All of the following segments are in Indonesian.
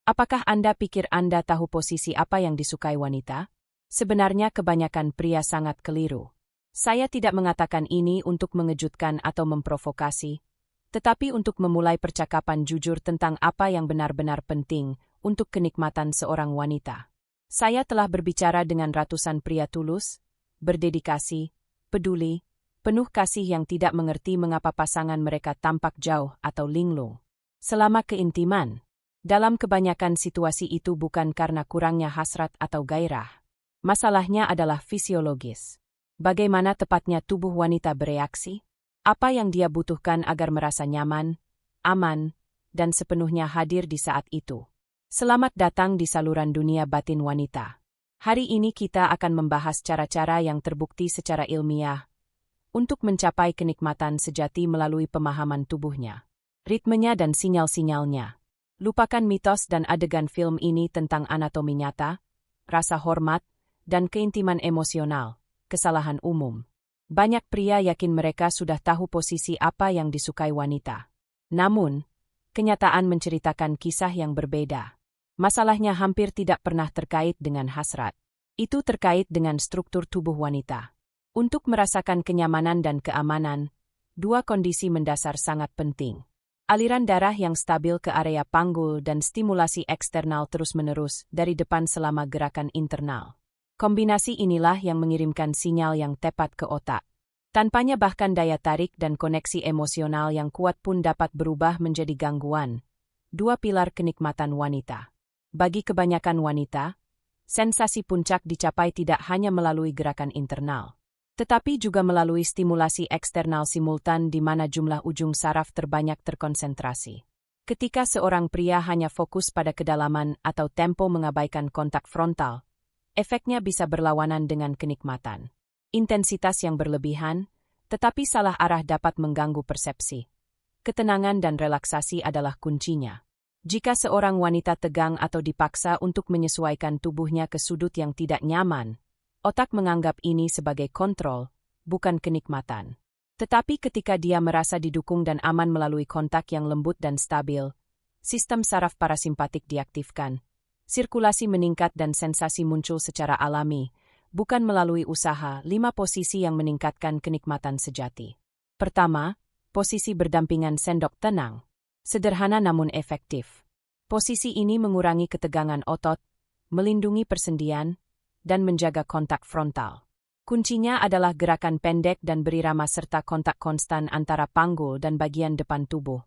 Apakah Anda pikir Anda tahu posisi apa yang disukai wanita? Sebenarnya kebanyakan pria sangat keliru. Saya tidak mengatakan ini untuk mengejutkan atau memprovokasi, tetapi untuk memulai percakapan jujur tentang apa yang benar-benar penting untuk kenikmatan seorang wanita. Saya telah berbicara dengan ratusan pria tulus, berdedikasi, peduli, penuh kasih yang tidak mengerti mengapa pasangan mereka tampak jauh atau linglung selama keintiman. Dalam kebanyakan situasi itu bukan karena kurangnya hasrat atau gairah. Masalahnya adalah fisiologis. Bagaimana tepatnya tubuh wanita bereaksi? Apa yang dia butuhkan agar merasa nyaman, aman, dan sepenuhnya hadir di saat itu? Selamat datang di saluran dunia batin wanita. Hari ini kita akan membahas cara-cara yang terbukti secara ilmiah untuk mencapai kenikmatan sejati melalui pemahaman tubuhnya, ritmenya dan sinyal-sinyalnya. Lupakan mitos dan adegan film ini tentang anatomi nyata, rasa hormat, dan keintiman emosional, kesalahan umum. Banyak pria yakin mereka sudah tahu posisi apa yang disukai wanita. Namun, kenyataan menceritakan kisah yang berbeda. Masalahnya hampir tidak pernah terkait dengan hasrat. Itu terkait dengan struktur tubuh wanita. Untuk merasakan kenyamanan dan keamanan, dua kondisi mendasar sangat penting. Aliran darah yang stabil ke area panggul dan stimulasi eksternal terus-menerus dari depan selama gerakan internal. Kombinasi inilah yang mengirimkan sinyal yang tepat ke otak. Tanpanya bahkan daya tarik dan koneksi emosional yang kuat pun dapat berubah menjadi gangguan. Dua pilar kenikmatan wanita. Bagi kebanyakan wanita, sensasi puncak dicapai tidak hanya melalui gerakan internal, tetapi juga melalui stimulasi eksternal simultan di mana jumlah ujung saraf terbanyak terkonsentrasi. Ketika seorang pria hanya fokus pada kedalaman atau tempo mengabaikan kontak frontal, efeknya bisa berlawanan dengan kenikmatan. Intensitas yang berlebihan, tetapi salah arah dapat mengganggu persepsi. Ketenangan dan relaksasi adalah kuncinya. Jika seorang wanita tegang atau dipaksa untuk menyesuaikan tubuhnya ke sudut yang tidak nyaman, otak menganggap ini sebagai kontrol, bukan kenikmatan. Tetapi ketika dia merasa didukung dan aman melalui kontak yang lembut dan stabil, sistem saraf parasimpatik diaktifkan. Sirkulasi meningkat dan sensasi muncul secara alami, bukan melalui usaha. 5 posisi yang meningkatkan kenikmatan sejati. Pertama, posisi berdampingan sendok tenang. Sederhana namun efektif. Posisi ini mengurangi ketegangan otot, melindungi persendian, dan menjaga kontak frontal. Kuncinya adalah gerakan pendek dan berirama serta kontak konstan antara panggul dan bagian depan tubuh.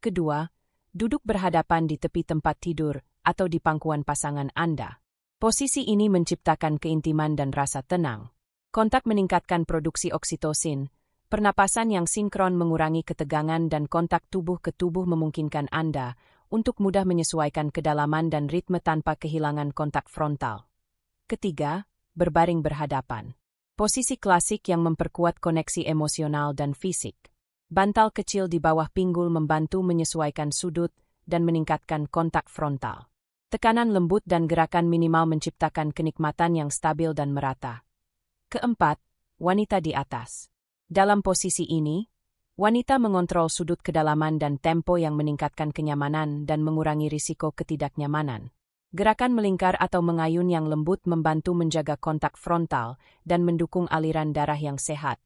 Kedua, duduk berhadapan di tepi tempat tidur atau di pangkuan pasangan Anda. Posisi ini menciptakan keintiman dan rasa tenang. Kontak meningkatkan produksi oksitosin, pernapasan yang sinkron mengurangi ketegangan dan kontak tubuh ke tubuh memungkinkan Anda untuk mudah menyesuaikan kedalaman dan ritme tanpa kehilangan kontak frontal. Ketiga, berbaring berhadapan. Posisi klasik yang memperkuat koneksi emosional dan fisik. Bantal kecil di bawah pinggul membantu menyesuaikan sudut dan meningkatkan kontak frontal. Tekanan lembut dan gerakan minimal menciptakan kenikmatan yang stabil dan merata. Keempat, wanita di atas. Dalam posisi ini, wanita mengontrol sudut kedalaman dan tempo yang meningkatkan kenyamanan dan mengurangi risiko ketidaknyamanan. Gerakan melingkar atau mengayun yang lembut membantu menjaga kontak frontal dan mendukung aliran darah yang sehat.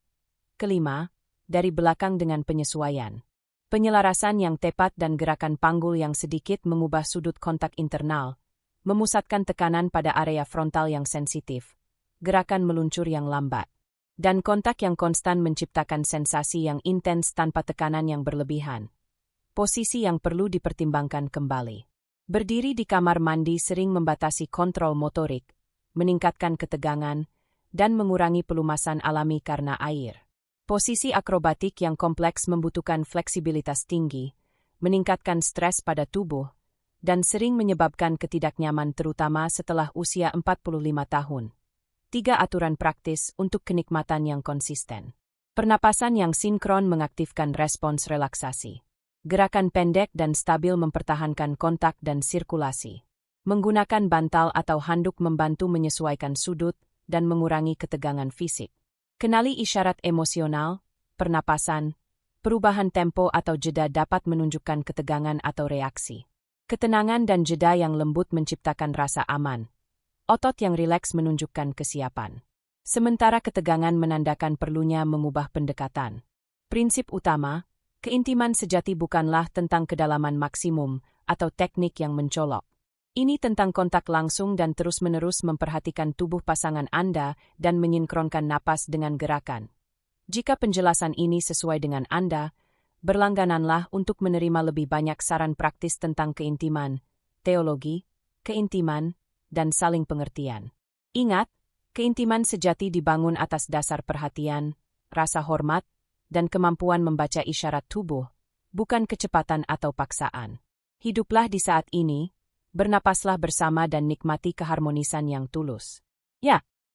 Kelima, dari belakang dengan penyesuaian. Penyelarasan yang tepat dan gerakan panggul yang sedikit mengubah sudut kontak internal, memusatkan tekanan pada area frontal yang sensitif, gerakan meluncur yang lambat, dan kontak yang konstan menciptakan sensasi yang intens tanpa tekanan yang berlebihan. Posisi yang perlu dipertimbangkan kembali. Berdiri di kamar mandi sering membatasi kontrol motorik, meningkatkan ketegangan, dan mengurangi pelumasan alami karena air. Posisi akrobatik yang kompleks membutuhkan fleksibilitas tinggi, meningkatkan stres pada tubuh, dan sering menyebabkan ketidaknyaman terutama setelah usia 45 tahun. 3 aturan praktis untuk kenikmatan yang konsisten. Pernapasan yang sinkron mengaktifkan respons relaksasi. Gerakan pendek dan stabil mempertahankan kontak dan sirkulasi. Menggunakan bantal atau handuk membantu menyesuaikan sudut dan mengurangi ketegangan fisik. Kenali isyarat emosional, pernapasan, perubahan tempo atau jeda dapat menunjukkan ketegangan atau reaksi. Ketenangan dan jeda yang lembut menciptakan rasa aman. Otot yang rileks menunjukkan kesiapan. Sementara ketegangan menandakan perlunya mengubah pendekatan. Prinsip utama, keintiman sejati bukanlah tentang kedalaman maksimum atau teknik yang mencolok. Ini tentang kontak langsung dan terus-menerus memperhatikan tubuh pasangan Anda dan menyinkronkan napas dengan gerakan. Jika penjelasan ini sesuai dengan Anda, berlanggananlah untuk menerima lebih banyak saran praktis tentang keintiman, teologi, keintiman, dan saling pengertian. Ingat, keintiman sejati dibangun atas dasar perhatian, rasa hormat, dan kemampuan membaca isyarat tubuh, bukan kecepatan atau paksaan. Hiduplah di saat ini, bernapaslah bersama dan nikmati keharmonisan yang tulus. Ya,